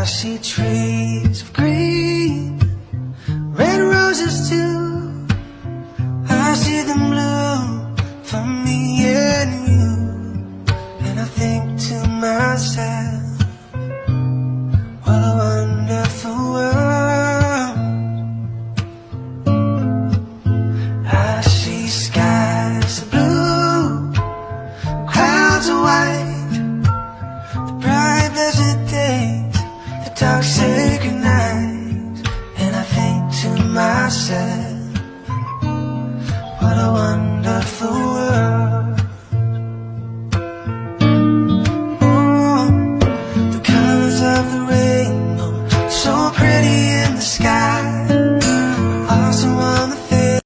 see trees of green, red roses too. I see them bloom for me and you. And I think to myself, what a wonderful world. I see skies of blue, clouds of white, the bright blessed days, the dark sacred nights. And I think to myself, what a wonderful world. Oh, the colors of the rainbow, so pretty in the sky.